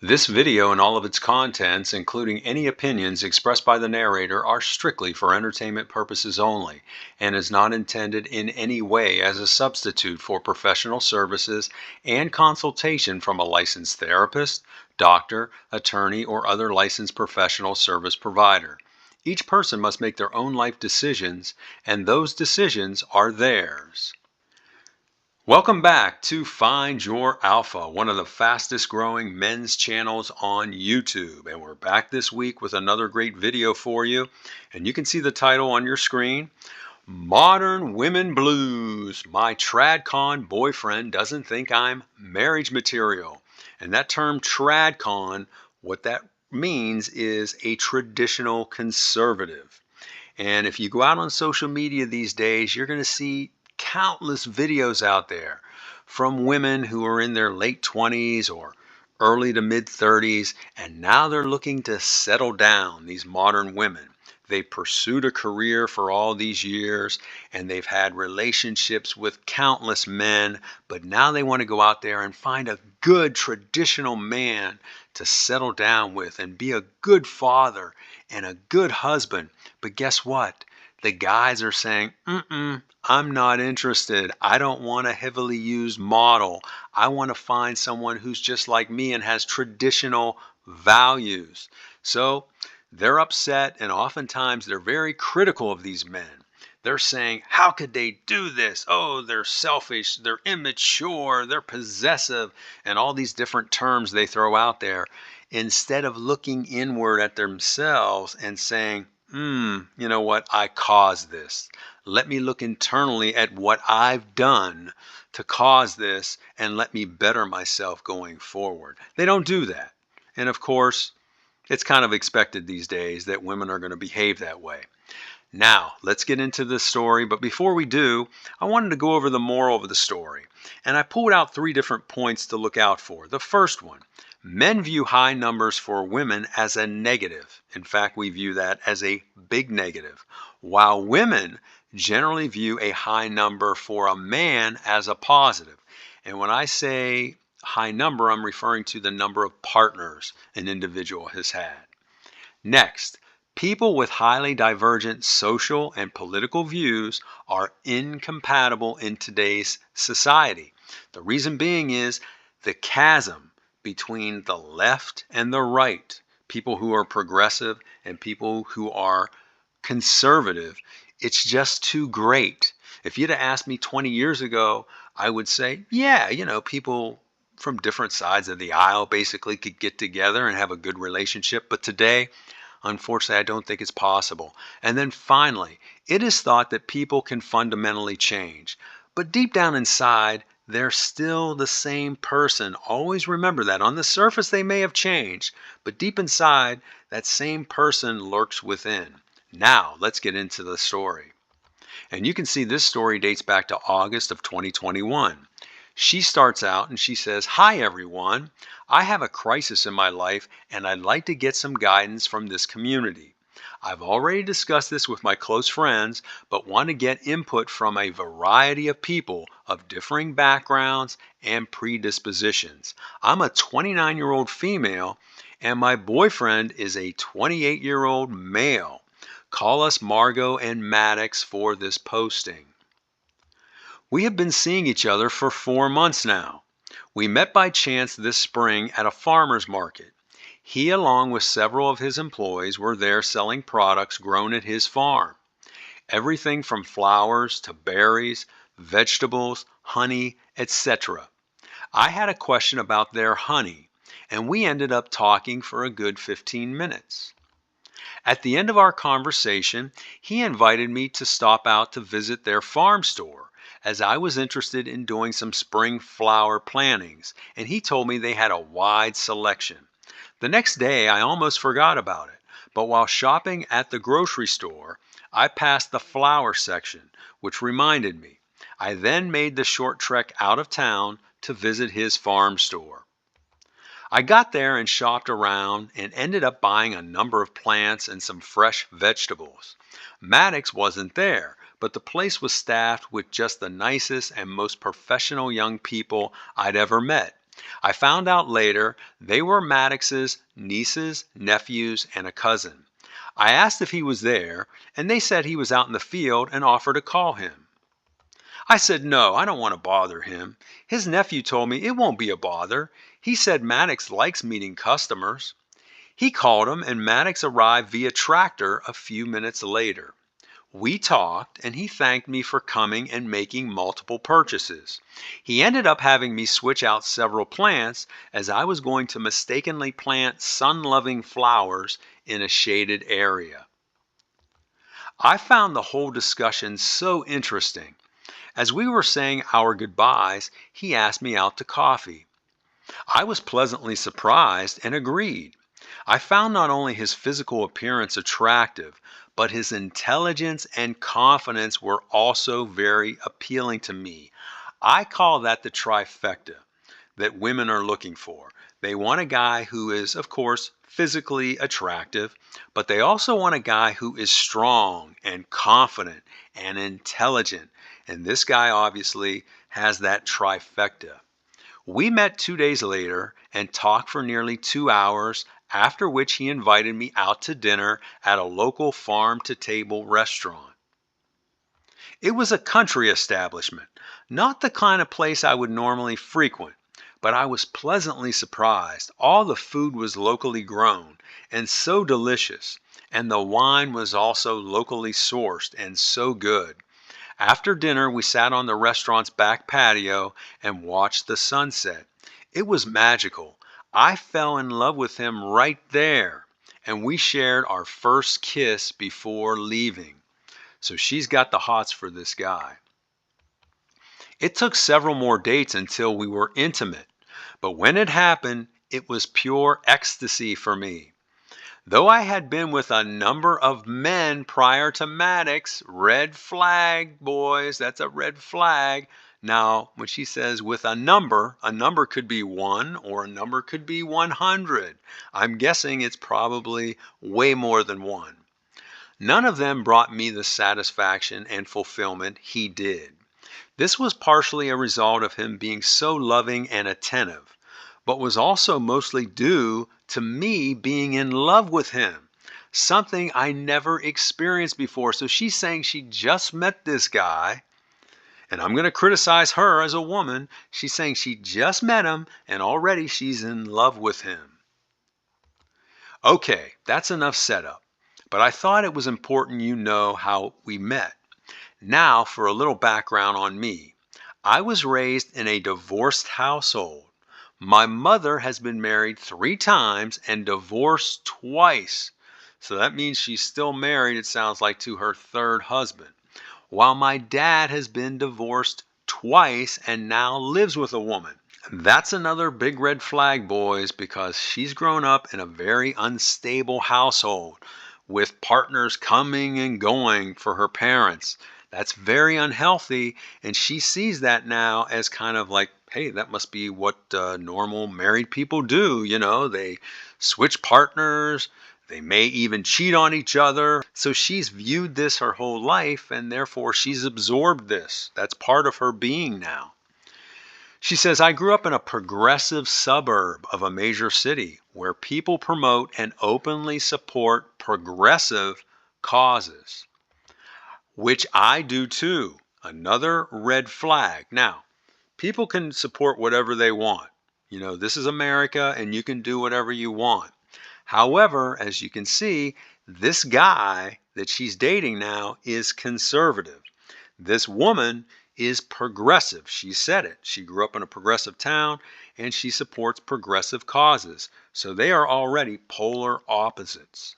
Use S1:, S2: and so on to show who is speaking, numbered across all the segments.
S1: This video and all of its contents, including any opinions expressed by the narrator, are strictly for entertainment purposes only and is not intended in any way as a substitute for professional services and consultation from a licensed therapist, doctor, attorney, or other licensed professional service provider. Each person must make their own life decisions, and those decisions are theirs. Welcome back to Find Your Alpha, one of the fastest growing men's channels on YouTube. And we're back this week with another great video for you. And you can see the title on your screen, Modern Women Blues. My TradCon boyfriend doesn't think I'm marriage material. And that term TradCon, what that means is a traditional conservative. And if you go out on social media these days, you're going to see countless videos out there from women who are in their late 20s or early to mid 30s, and now they're looking to settle down, these modern women. They pursued a career for all these years and they've had relationships with countless men, but now they want to go out there and find a good traditional man to settle down with and be a good father and a good husband. But guess what? The guys are saying, I'm not interested. I don't want a heavily used model. I want to find someone who's just like me and has traditional values. So they're upset, and oftentimes they're very critical of these men. They're saying, how could they do this? Oh, they're selfish, they're immature, they're possessive, and all these different terms they throw out there, instead of looking inward at themselves and saying, you know what? I caused this. Let me look internally at what I've done to cause this and let me better myself going forward. They don't do that. And of course, it's kind of expected these days that women are going to behave that way. Now, let's get into the story. But before we do, I wanted to go over the moral of the story. And I pulled out 3 different points to look out for. The first one, men view high numbers for women as a negative. In fact, we view that as a big negative, while women generally view a high number for a man as a positive. And when I say high number, I'm referring to the number of partners an individual has had. Next, people with highly divergent social and political views are incompatible in today's society. The reason being is the chasm between the left and the right, people who are progressive and people who are conservative, it's just too great. If you'd have asked me 20 years ago, I would say, yeah, people from different sides of the aisle basically could get together and have a good relationship. But today, unfortunately, I don't think it's possible. And then finally, it is thought that people can fundamentally change. But deep down inside, they're still the same person. Always remember that. On the surface, they may have changed, but deep inside, that same person lurks within. Now, let's get into the story. And you can see this story dates back to August of 2021. She starts out and she says, "Hi everyone. I have a crisis in my life and I'd like to get some guidance from this community. I've already discussed this with my close friends, but want to get input from a variety of people of differing backgrounds and predispositions. I'm a 29-year-old female and my boyfriend is a 28-year-old male. Call us Margo and Maddox for this posting. We have been seeing each other for 4 months now. We met by chance this spring at a farmer's market. He, along with several of his employees, were there selling products grown at his farm. Everything from flowers to berries, vegetables, honey, etc. I had a question about their honey, and we ended up talking for a good 15 minutes. At the end of our conversation, he invited me to stop out to visit their farm store, as I was interested in doing some spring flower plantings, and he told me they had a wide selection. The next day, I almost forgot about it, but while shopping at the grocery store, I passed the flower section, which reminded me. I then made the short trek out of town to visit his farm store. I got there and shopped around and ended up buying a number of plants and some fresh vegetables. Maddox wasn't there, but the place was staffed with just the nicest and most professional young people I'd ever met. I found out later they were Maddox's nieces, nephews, and a cousin. I asked if he was there, and they said he was out in the field and offered to call him. I said, no, I don't want to bother him. His nephew told me it won't be a bother. He said Maddox likes meeting customers. He called him, and Maddox arrived via tractor a few minutes later. We talked, and he thanked me for coming and making multiple purchases. He ended up having me switch out several plants as I was going to mistakenly plant sun-loving flowers in a shaded area. I found the whole discussion so interesting. As we were saying our goodbyes, he asked me out to coffee. I was pleasantly surprised and agreed. I found not only his physical appearance attractive, but his intelligence and confidence were also very appealing to me. I call that the trifecta that women are looking for. They want a guy who is, of course, physically attractive, but they also want a guy who is strong and confident and intelligent. And this guy obviously has that trifecta. We met 2 days later and talked for nearly 2 hours, after which he invited me out to dinner at a local farm-to-table restaurant. It was a country establishment, not the kind of place I would normally frequent, but I was pleasantly surprised. All the food was locally grown and so delicious, and the wine was also locally sourced and so good. After dinner, we sat on the restaurant's back patio and watched the sunset. It was magical. I fell in love with him right there, and we shared our first kiss before leaving. So she's got the hots for this guy. It took several more dates until we were intimate, but when it happened, it was pure ecstasy for me. Though I had been with a number of men prior to Maddox, red flag, boys, that's a red flag. Now, when she says with a number could be one or a number could be 100. I'm guessing it's probably way more than one. None of them brought me the satisfaction and fulfillment he did. This was partially a result of him being so loving and attentive, but was also mostly due to me being in love with him, something I never experienced before. So she's saying she just met this guy, and I'm going to criticize her as a woman. She's saying she just met him, and already she's in love with him. Okay, that's enough setup, but I thought it was important you know how we met. Now for a little background on me. I was raised in a divorced household. My mother has been married 3 times and divorced twice. So that means she's still married, it sounds like, to her third husband. While my dad has been divorced twice and now lives with a woman. That's another big red flag, boys, because she's grown up in a very unstable household with partners coming and going for her parents. That's very unhealthy, and she sees that now as kind of like, hey, that must be what normal married people do. You know, they switch partners, they may even cheat on each other. So she's viewed this her whole life, and therefore she's absorbed this. That's part of her being now. She says, I grew up in a progressive suburb of a major city where people promote and openly support progressive causes, which I do too. Another red flag. Now, people can support whatever they want. You know, this is America and you can do whatever you want. However, as you can see, this guy that she's dating now is conservative. This woman is progressive. She said it. She grew up in a progressive town and she supports progressive causes. So they are already polar opposites.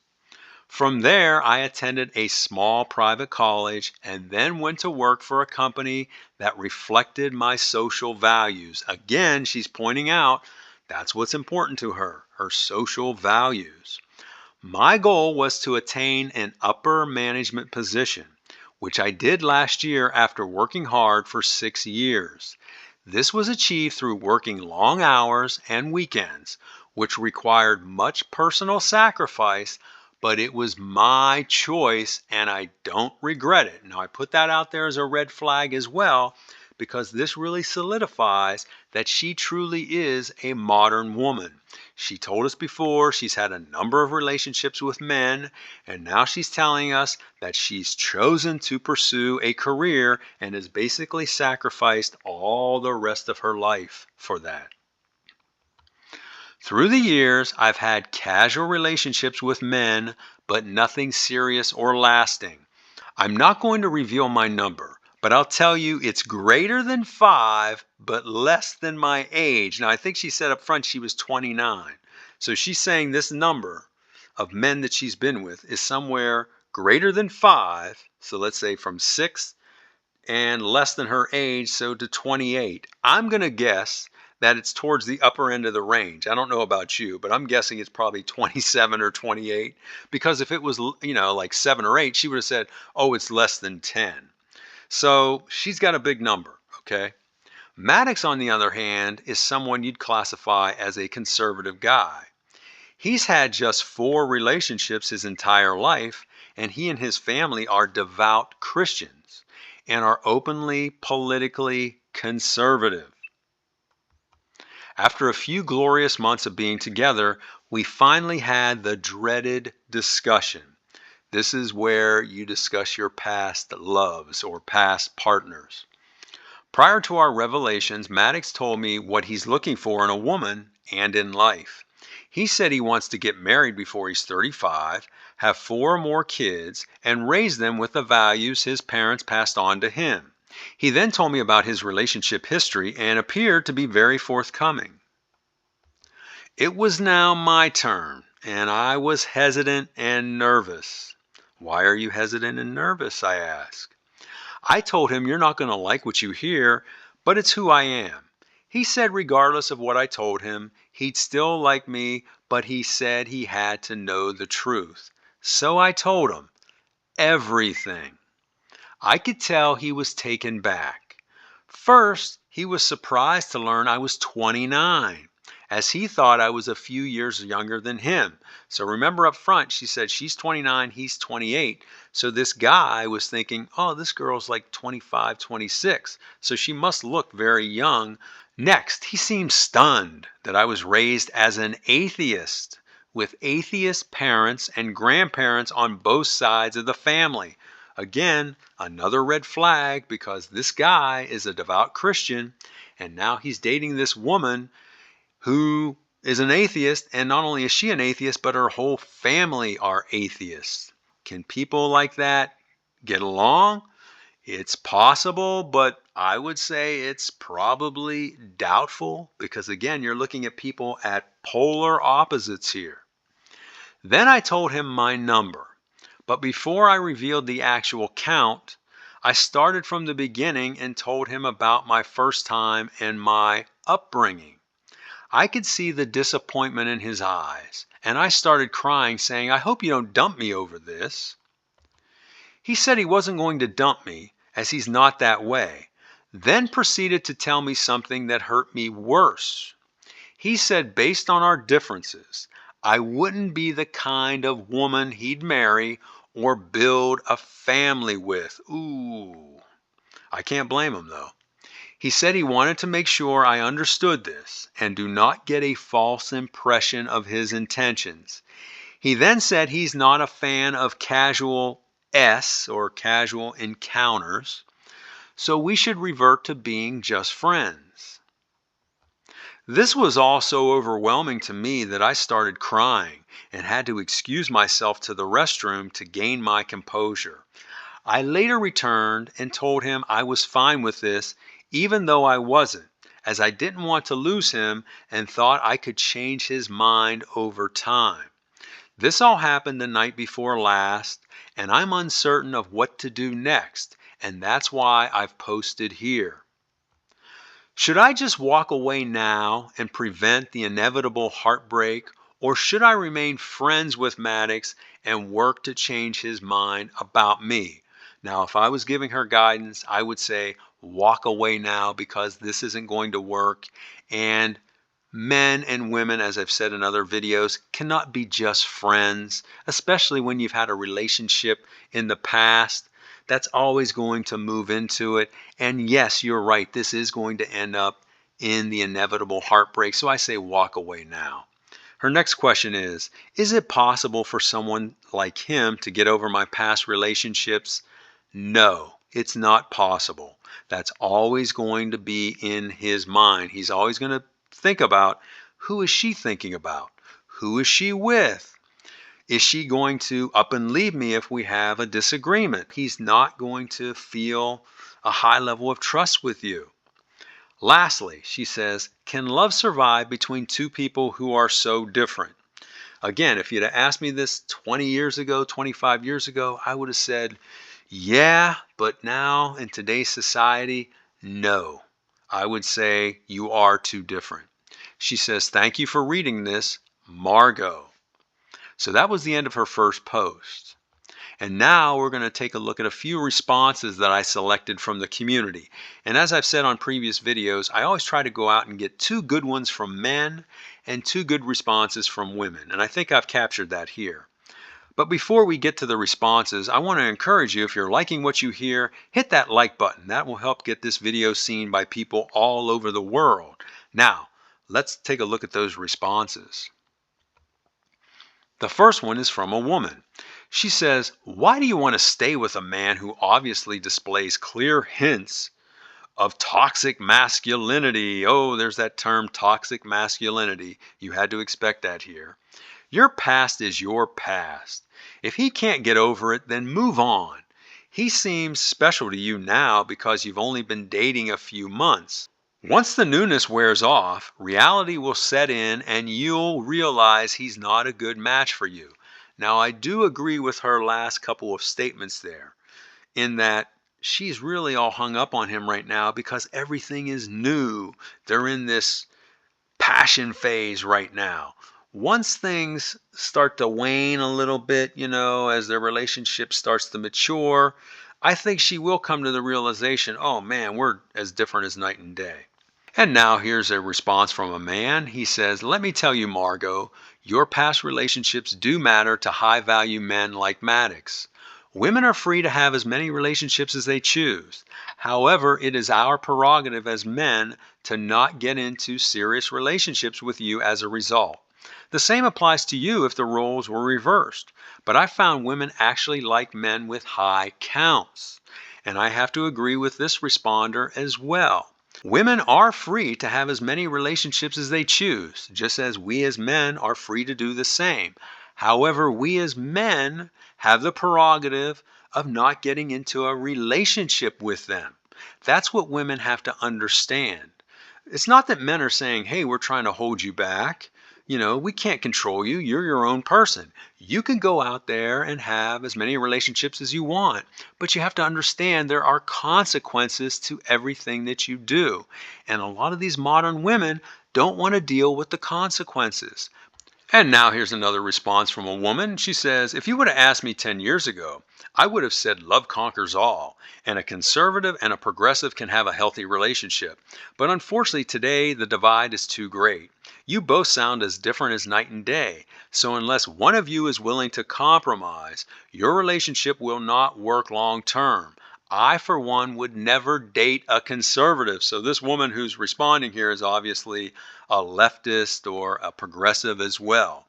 S1: From there, I attended a small private college and then went to work for a company that reflected my social values. Again, she's pointing out that's what's important to her, her social values. My goal was to attain an upper management position, which I did last year after working hard for 6 years. This was achieved through working long hours and weekends, which required much personal sacrifice, but it was my choice and I don't regret it. Now, I put that out there as a red flag as well, because this really solidifies that she truly is a modern woman. She told us before she's had a number of relationships with men, and now she's telling us that she's chosen to pursue a career and has basically sacrificed all the rest of her life for that. Through the years, I've had casual relationships with men, but nothing serious or lasting. I'm not going to reveal my number, but I'll tell you it's greater than 5, but less than my age. Now, I think she said up front she was 29. So she's saying this number of men that she's been with is somewhere greater than 5. So let's say from 6 and less than her age, so to 28. I'm going to guess that it's towards the upper end of the range. I don't know about you, but I'm guessing it's probably 27 or 28, because if it was, like 7 or 8, she would have said, "Oh, it's less than 10." So she's got a big number, okay? Maddox, on the other hand, is someone you'd classify as a conservative guy. He's had just 4 relationships his entire life, and he and his family are devout Christians and are openly politically conservative. After a few glorious months of being together, we finally had the dreaded discussion. This is where you discuss your past loves or past partners. Prior to our revelations, Maddox told me what he's looking for in a woman and in life. He said he wants to get married before he's 35, have 4 or more kids, and raise them with the values his parents passed on to him. He then told me about his relationship history and appeared to be very forthcoming. It was now my turn, and I was hesitant and nervous. "Why are you hesitant and nervous?" I asked. I told him, "You're not going to like what you hear, but it's who I am." He said regardless of what I told him, he'd still like me, but he said he had to know the truth. So I told him everything. I could tell he was taken back. First, he was surprised to learn I was 29, as he thought I was a few years younger than him. So remember up front, she said she's 29, he's 28. So this guy was thinking, oh, this girl's like 25, 26. So she must look very young. Next, he seemed stunned that I was raised as an atheist, with atheist parents and grandparents on both sides of the family. Again, another red flag, because this guy is a devout Christian, and now he's dating this woman who is an atheist, and not only is she an atheist, but her whole family are atheists. Can people like that get along? It's possible, but I would say it's probably doubtful, because again, you're looking at people at polar opposites here. Then I told him my number. But before I revealed the actual count, I started from the beginning and told him about my first time and my upbringing. I could see the disappointment in his eyes, and I started crying, saying, "I hope you don't dump me over this." He said he wasn't going to dump me, as he's not that way, then proceeded to tell me something that hurt me worse. He said based on our differences, I wouldn't be the kind of woman he'd marry or build a family with. Ooh, I can't blame him though. He said he wanted to make sure I understood this and do not get a false impression of his intentions. He then said he's not a fan of casual or casual encounters, so we should revert to being just friends. This was all so overwhelming to me that I started crying and had to excuse myself to the restroom to gain my composure. I later returned and told him I was fine with this, even though I wasn't, as I didn't want to lose him and thought I could change his mind over time. This all happened the night before last, and I'm uncertain of what to do next, and that's why I've posted here. Should I just walk away now and prevent the inevitable heartbreak, or should I remain friends with Maddox and work to change his mind about me? Now, if I was giving her guidance, I would say walk away now, because this isn't going to work. And men and women, as I've said in other videos, cannot be just friends, especially when you've had a relationship in the past. that's always going to move into it. And yes, you're right. This is going to end up in the inevitable heartbreak. So I say walk away now. Her next question is it possible for someone like him to get over my past relationships? No, it's not possible. That's always going to be in his mind. He's always going to think about, who is she thinking about? Who is she with? Is she going to up and leave me if we have a disagreement? He's not going to feel a high level of trust with you. Lastly, she says, can love survive between two people who are so different? Again, if you'd have asked me this 20 years ago, 25 years ago, I would have said, yeah, but now in today's society, no. I would say you are too different. She says, thank you for reading this, Margo. So that was the end of her first post. And now we're going to take a look at a few responses that I selected from the community. And as I've said on previous videos, I always try to go out and get 2 good ones from men and 2 good responses from women. And I think I've captured that here. But before we get to the responses, I want to encourage you, if you're liking what you hear, hit that like button. That will help get this video seen by people all over the world. Now, let's take a look at those responses. The first one is from a woman. She says, why do you want to stay with a man who obviously displays clear hints of toxic masculinity? Oh, there's that term, toxic masculinity. You had to expect that here. Your past is your past. If he can't get over it, then move on. He seems special to you now because you've only been dating a few months. Once the newness wears off, reality will set in and you'll realize he's not a good match for you. Now, I do agree with her last couple of statements there, in that she's really all hung up on him right now because everything is new. They're in this passion phase right now. Once things start to wane a little bit, as their relationship starts to mature, I think she will come to the realization, oh man, we're as different as night and day. And now here's a response from a man. He says, let me tell you, Margo, your past relationships do matter to high value men like Maddox. Women are free to have as many relationships as they choose. However, it is our prerogative as men to not get into serious relationships with you as a result. The same applies to you if the roles were reversed. But I found women actually like men with high counts. And I have to agree with this responder as well. Women are free to have as many relationships as they choose, just as we as men are free to do the same. However, we as men have the prerogative of not getting into a relationship with them. That's what women have to understand. It's not that men are saying, hey, we're trying to hold you back. We can't control you. You're your own person. You can go out there and have as many relationships as you want, but you have to understand there are consequences to everything that you do. And a lot of these modern women don't want to deal with the consequences. And now here's another response from a woman. She says, if you would have asked me 10 years ago, I would have said love conquers all, and a conservative and a progressive can have a healthy relationship. But unfortunately today, the divide is too great. You both sound as different as night and day. So unless one of you is willing to compromise, your relationship will not work long term. I, for one, would never date a conservative. So this woman who's responding here is obviously a leftist or a progressive as well.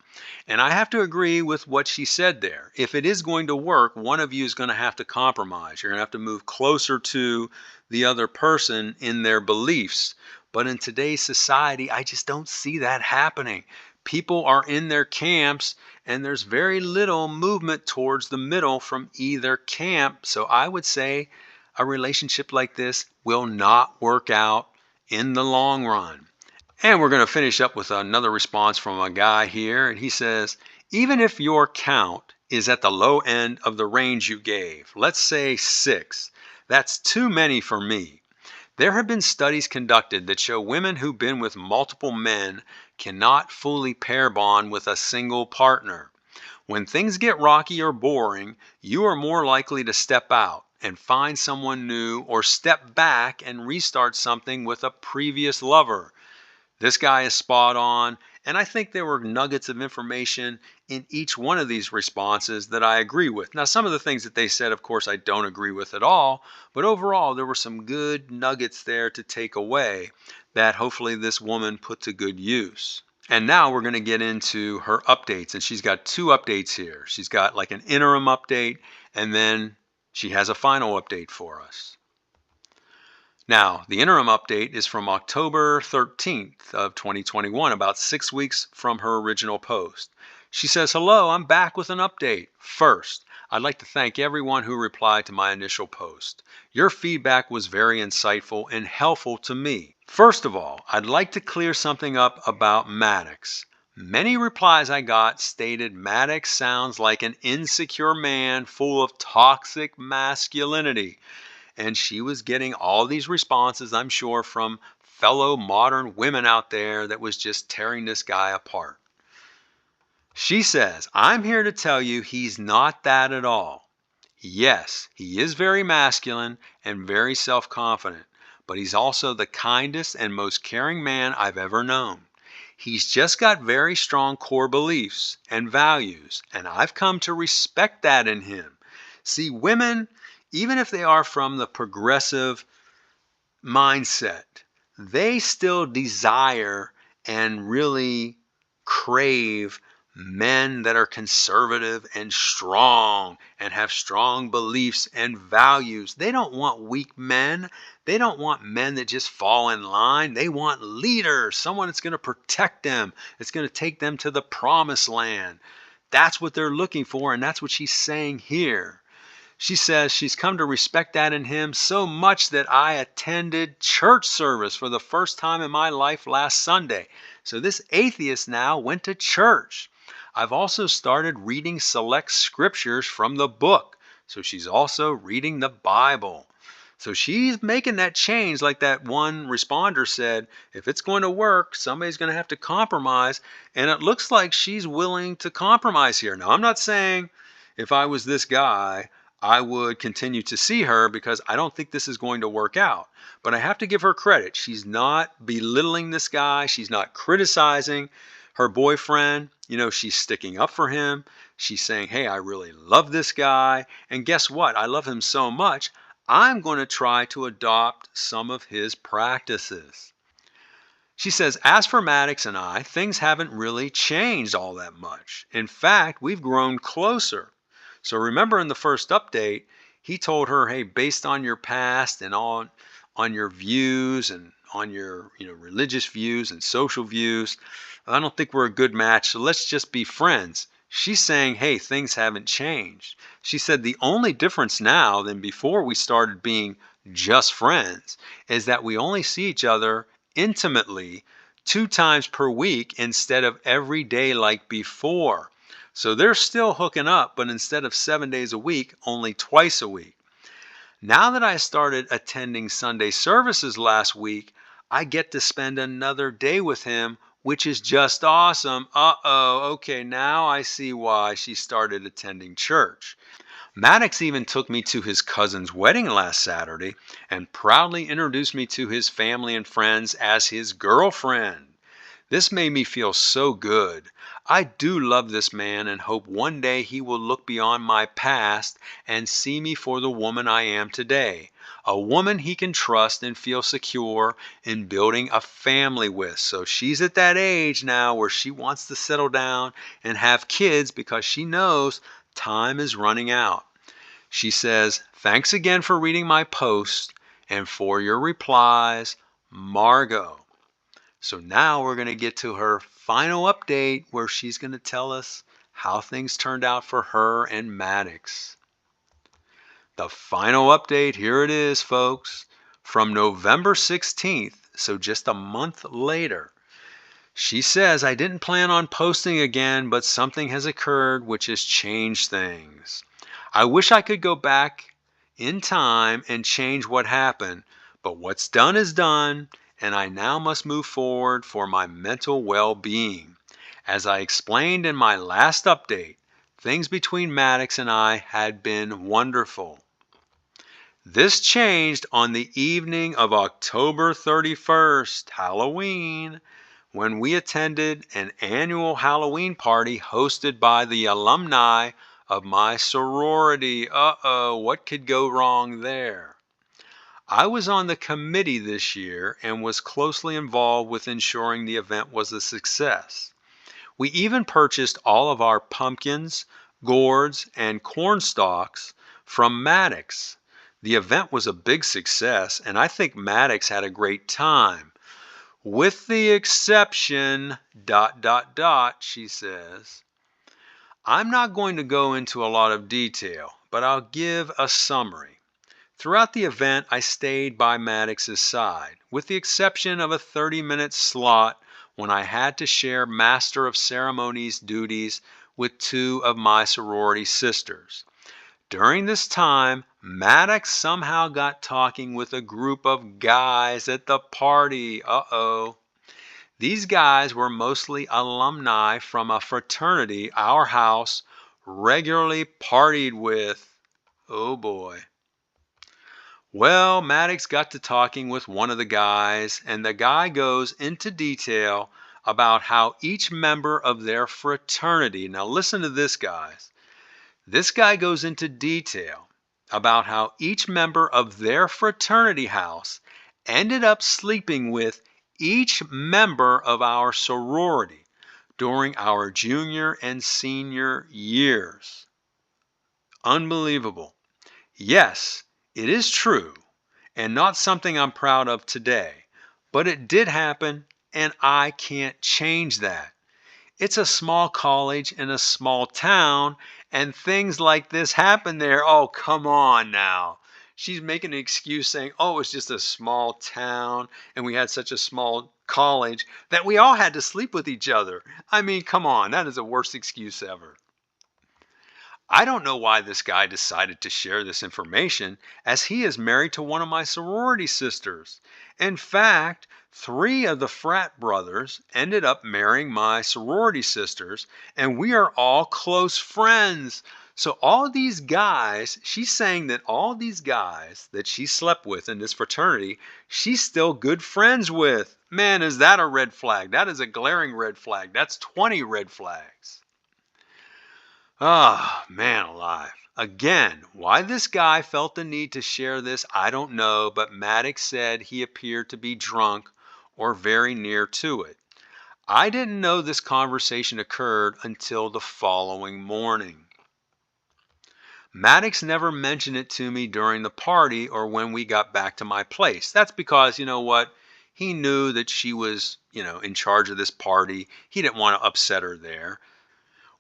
S1: And I have to agree with what she said there. If it is going to work, one of you is going to have to compromise. You're going to have to move closer to the other person in their beliefs. But in today's society, I just don't see that happening. People are in their camps, and there's very little movement towards the middle from either camp. So I would say a relationship like this will not work out in the long run. And we're going to finish up with another response from a guy here. And he says, even if your count is at the low end of the range you gave, let's say 6, that's too many for me. There have been studies conducted that show women who've been with multiple men cannot fully pair bond with a single partner. When things get rocky or boring, you are more likely to step out and find someone new, or step back and restart something with a previous lover. This guy is spot on, And I think there were nuggets of information in each one of these responses that I agree with. Now, some of the things that they said, of course, I don't agree with at all, but overall, there were some good nuggets there to take away that hopefully this woman put to good use. And now we're going to get into her updates. And she's got two updates here. She's got like an interim update, and then she has a final update for us. Now, the interim update is from October 13th of 2021, about 6 weeks from her original post. She says, "Hello, I'm back with an update. First, I'd like to thank everyone who replied to my initial post. Your feedback was very insightful and helpful to me. First of all, I'd like to clear something up about Maddox. Many replies I got stated Maddox sounds like an insecure man full of toxic masculinity." And she was getting all these responses, I'm sure, from fellow modern women out there that was just tearing this guy apart. She says, "I'm here to tell you he's not that at all. Yes, he is very masculine and very self-confident, but he's also the kindest and most caring man I've ever known. He's just got very strong core beliefs and values, and I've come to respect that in him." See, women, even if they are from the progressive mindset, they still desire and really crave men that are conservative and strong and have strong beliefs and values. They don't want weak men. They don't want men that just fall in line. They want leaders, someone that's going to protect them, that's going to take them to the promised land. That's what they're looking for, and that's what she's saying here. She says she's come to respect that in him so much that I attended church service for the first time in my life last Sunday. So this atheist now went to church. I've also started reading select scriptures from the book. So she's also reading the Bible. So she's making that change, like that one responder said, if it's going to work, somebody's going to have to compromise. And it looks like she's willing to compromise here. Now, I'm not saying if I was this guy, I would continue to see her, because I don't think this is going to work out. But I have to give her credit. She's not belittling this guy. She's not criticizing her boyfriend. You know, she's sticking up for him. She's saying, hey, I really love this guy. And guess what? I love him so much, I'm going to try to adopt some of his practices. She says, as for Maddox and I, things haven't really changed all that much. In fact, we've grown closer. So remember in the first update, he told her, hey, based on your past and on your views and on your religious views and social views, I don't think we're a good match, so let's just be friends. She's saying, hey, things haven't changed. She said the only difference now than before we started being just friends is that we only see each other intimately 2 times per week instead of every day like before. So they're still hooking up, but instead of 7 days a week, only twice a week. Now that I started attending Sunday services last week, I get to spend another day with him, which is just awesome. Uh-oh, okay, now I see why she started attending church. Maddox even took me to his cousin's wedding last Saturday and proudly introduced me to his family and friends as his girlfriend. This made me feel so good. I do love this man and hope one day he will look beyond my past and see me for the woman I am today. A woman he can trust and feel secure in building a family with. So she's at that age now where she wants to settle down and have kids because she knows time is running out. She says, thanks again for reading my post and for your replies, Margo. So now we're going to get to her final update where she's going to tell us how things turned out for her and Maddox. The final update, here it is, folks, from November 16th, so just a month later. She says, I didn't plan on posting again, but something has occurred which has changed things. I wish I could go back in time and change what happened, but what's done is done, and I now must move forward for my mental well-being. As I explained in my last update, things between Maddox and I had been wonderful. This changed on the evening of October 31st, Halloween, when we attended an annual Halloween party hosted by the alumni of my sorority. Uh-oh, what could go wrong there? I was on the committee this year and was closely involved with ensuring the event was a success. We even purchased all of our pumpkins, gourds, and corn stalks from Maddox. The event was a big success, and I think Maddox had a great time. With the exception, she says. I'm not going to go into a lot of detail, but I'll give a summary. Throughout the event, I stayed by Maddox's side, with the exception of a 30-minute slot when I had to share Master of Ceremonies duties with two of my sorority sisters. During this time, Maddox somehow got talking with a group of guys at the party. Uh-oh. These guys were mostly alumni from a fraternity our house regularly partied with. Oh boy. Well, Maddox got to talking with one of the guys, and the guy goes into detail about how each member of their fraternity, now listen to this, guys. This guy goes into detail about how each member of their fraternity house ended up sleeping with each member of our sorority during our junior and senior years. Unbelievable. Yes, it is true, and not something I'm proud of today, but it did happen, and I can't change that. It's a small college in a small town, and things like this happen there. Oh, come on now. She's making an excuse saying, oh, it's just a small town, and we had such a small college that we all had to sleep with each other. I mean, come on, that is the worst excuse ever. I don't know why this guy decided to share this information, as he is married to one of my sorority sisters. In fact, three of the frat brothers ended up marrying my sorority sisters, and we are all close friends. So all these guys, she's saying that all these guys that she slept with in this fraternity, she's still good friends with. Man, is that a red flag? That is a glaring red flag. That's 20 red flags. Ah, man alive. Again, why this guy felt the need to share this, I don't know, but Maddox said he appeared to be drunk or very near to it. I didn't know this conversation occurred until the following morning. Maddox never mentioned it to me during the party or when we got back to my place. That's because, you know what? He knew that she was, in charge of this party. He didn't want to upset her there.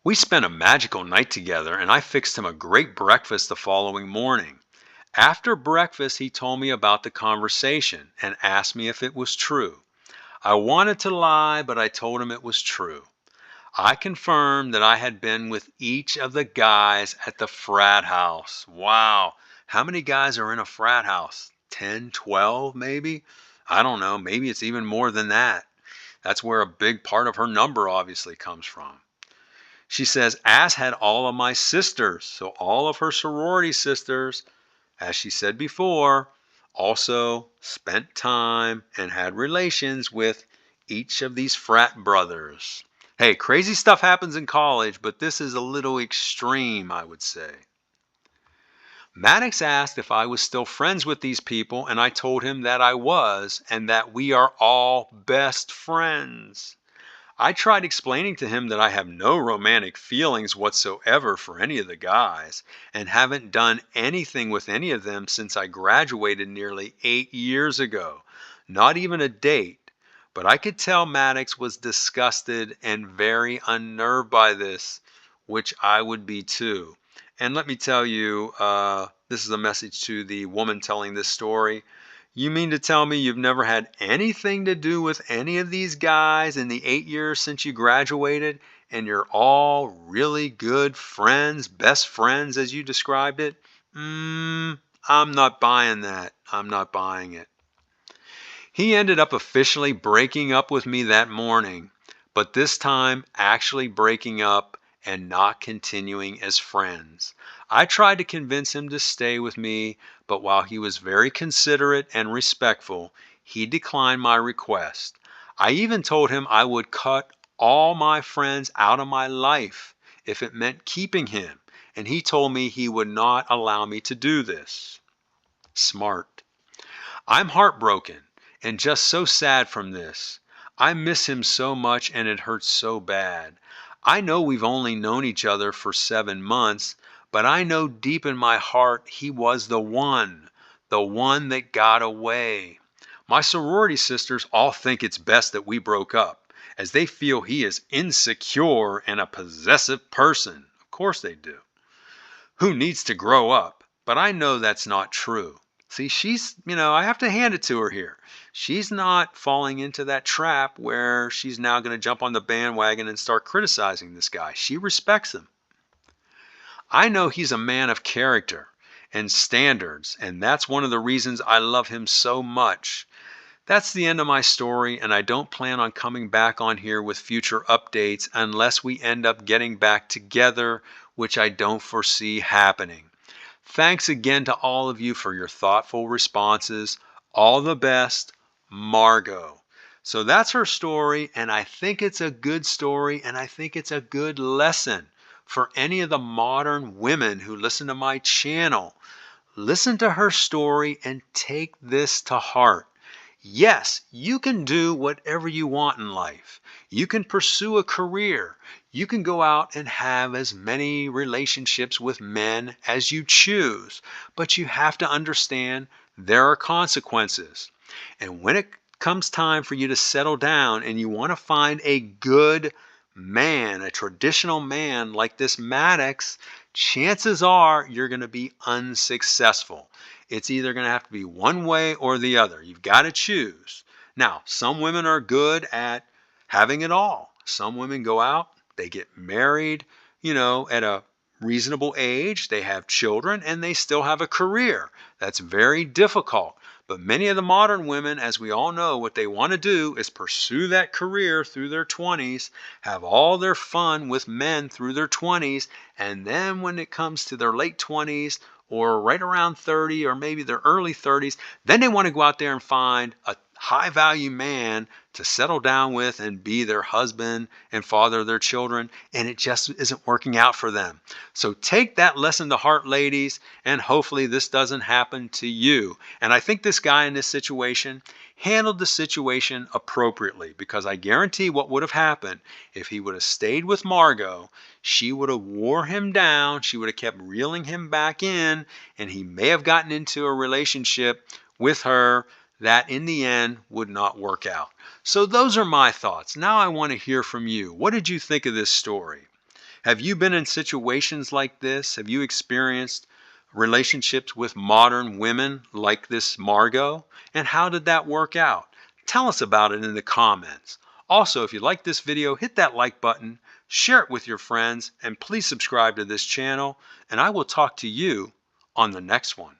S1: We spent a magical night together, and I fixed him a great breakfast the following morning. After breakfast, he told me about the conversation and asked me if it was true. I wanted to lie, but I told him it was true. I confirmed that I had been with each of the guys at the frat house. Wow. How many guys are in a frat house? 10, 12, maybe? I don't know. Maybe it's even more than that. That's where a big part of her number obviously comes from. She says, as had all of my sisters. So all of her sorority sisters, as she said before, also spent time and had relations with each of these frat brothers. Hey, crazy stuff happens in college, but this is a little extreme, I would say. Maddox asked if I was still friends with these people, and I told him that I was, and that we are all best friends. I tried explaining to him that I have no romantic feelings whatsoever for any of the guys, and haven't done anything with any of them since I graduated nearly 8 years ago. Not even a date. But I could tell Maddox was disgusted and very unnerved by this, which I would be too. And let me tell you, this is a message to the woman telling this story. You mean to tell me you've never had anything to do with any of these guys in the 8 years since you graduated, and you're all really good friends, best friends as you described it? I'm not buying that. I'm not buying it. He ended up officially breaking up with me that morning, but this time actually breaking up and not continuing as friends. I tried to convince him to stay with me, but while he was very considerate and respectful, he declined my request. I even told him I would cut all my friends out of my life if it meant keeping him, and he told me he would not allow me to do this. Smart. I'm heartbroken and just so sad from this. I miss him so much and it hurts so bad. I know we've only known each other for 7 months, but I know deep in my heart he was the one that got away. My sorority sisters all think it's best that we broke up, as they feel he is insecure and a possessive person. Of course they do. Who needs to grow up? But I know that's not true. See, I have to hand it to her here. She's not falling into that trap where she's now going to jump on the bandwagon and start criticizing this guy. She respects him. I know he's a man of character and standards, and that's one of the reasons I love him so much. That's the end of my story, and I don't plan on coming back on here with future updates unless we end up getting back together, which I don't foresee happening. Thanks again to all of you for your thoughtful responses. All the best, Margo. So that's her story, and I think it's a good story, and I think it's a good lesson for any of the modern women who listen to my channel. Listen to her story and take this to heart. Yes, you can do whatever you want in life. You can pursue a career. You can go out and have as many relationships with men as you choose. But you have to understand there are consequences. And when it comes time for you to settle down and you want to find a good man, a traditional man like this Maddox, chances are you're going to be unsuccessful. It's either going to have to be one way or the other. You've got to choose. Now, some women are good at having it all. Some women go out, they get married, at a reasonable age, they have children, and they still have a career. That's very difficult. But many of the modern women, as we all know, what they want to do is pursue that career through their 20s, have all their fun with men through their 20s, and then when it comes to their late 20s or right around 30 or maybe their early 30s, then they want to go out there and find a high value man to settle down with and be their husband and father of their children, and it just isn't working out for them. So take that lesson to heart, ladies, and hopefully this doesn't happen to you. And I think this guy in this situation handled the situation appropriately, because I guarantee what would have happened if he would have stayed with Margo, she would have wore him down, she would have kept reeling him back in, and he may have gotten into a relationship with her that in the end would not work out. So those are my thoughts. Now I want to hear from you. What did you think of this story? Have you been in situations like this? Have you experienced relationships with modern women like this Margo? And how did that work out? Tell us about it in the comments. Also, if you like this video, hit that like button, share it with your friends, and please subscribe to this channel, and I will talk to you on the next one.